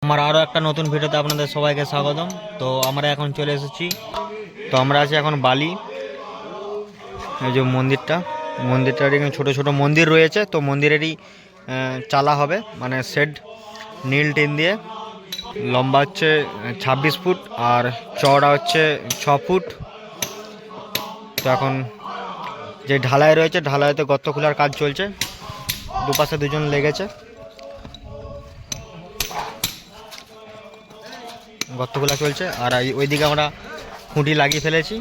আমার আরও একটা নতুন ভিডিওতে আপনাদের সবাইকে স্বাগতম। তো আমরা এখন চলে এসেছি, তো আমরা আছি এখন বালি। এই যে মন্দিরটার এখানে ছোটো ছোটো মন্দির রয়েছে, তো মন্দিরেরই চালা হবে, মানে শেড নীল টিন দিয়ে। লম্বা হচ্ছে 26 ফুট আর চওড়া হচ্ছে 6 ফুট। তো এখন যে ঢালাই রয়েছে, ঢালাইতে গর্ত খোলার কাজ চলছে, দুপাশে দুজন লেগেছে, গর্ত খোলা চলছে। আর ওইদিকে আমরা খুঁটি লাগিয়ে ফেলেছি।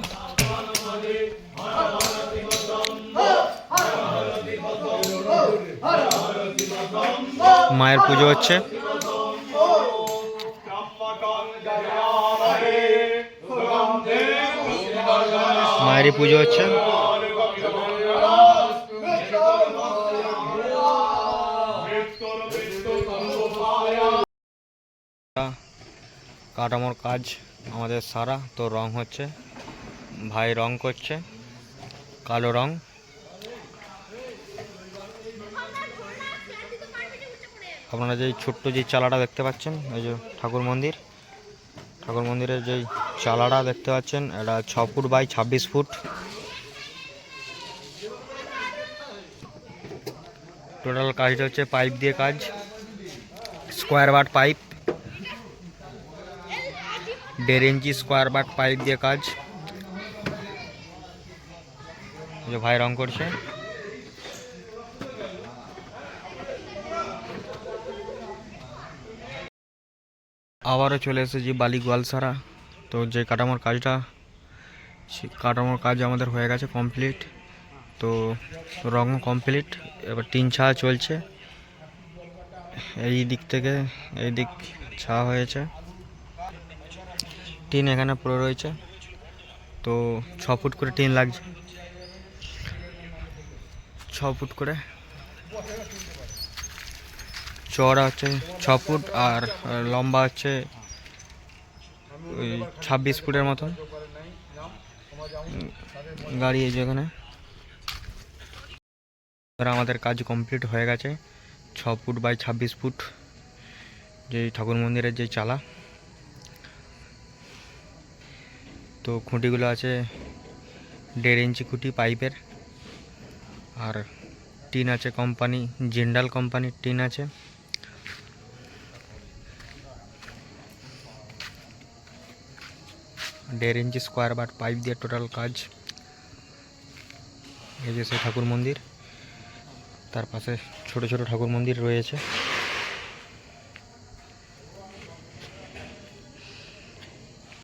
মায়ের পুজো হচ্ছে, মায়েরই পুজো হচ্ছে। কাঠামোর কাজ আমাদের সারা, তো রং হচ্ছে, ভাই রং করছে কালো রং। আপনারা যেই ছোট্ট যে চালাটা দেখতে পাচ্ছেন, এই যে ঠাকুর মন্দিরের যেই চালাটা দেখতে পাচ্ছেন, এটা 6 ফুট বাই 26 ফুট। টোটাল কাজটা হচ্ছে পাইপ দিয়ে কাজ, square but pipe, 1.5 inch square but pipe দিয়ে কাজ। যে ভাই রং করছে। আবারও চলে এসেছি বালি গোয়ালসারা। তো যে কাঠামোর কাজটা, সেই কাঠামোর কাজ আমাদের হয়ে গেছে কমপ্লিট। তো রঙও কমপ্লিট, এবার টিন ছাওয়া চলছে। এই দিক থেকে এই দিক ছাওয়া হয়েছে, টিন এখানে পড়ে রয়েছে। তো 6 ফুট করে টিন লাগছে, 6 ফুট করে। চওড়া হচ্ছে 6 ফুট আর লম্বা হচ্ছে ওই 26 ফুটের মতন। গাড়ি এই যেখানে আমাদের কাজ কমপ্লিট হয়ে গেছে। 6 ফুট বাই 26 ফুট যেই ঠাকুর মন্দিরের যে চালা। তো খুঁটিগুলো আছে 1.5 ইঞ্চি খুঁটি পাইপের, আর টিন আছে কোম্পানি জিন্দাল কোম্পানির টিন আছে। দেড় ইঞ্চি স্কোয়ার বাট পাইপ দিয়ে টোটাল কাজ। এই যে সেই ঠাকুর মন্দির, তার পাশে ছোট ছোট ঠাকুর মন্দির রয়েছে।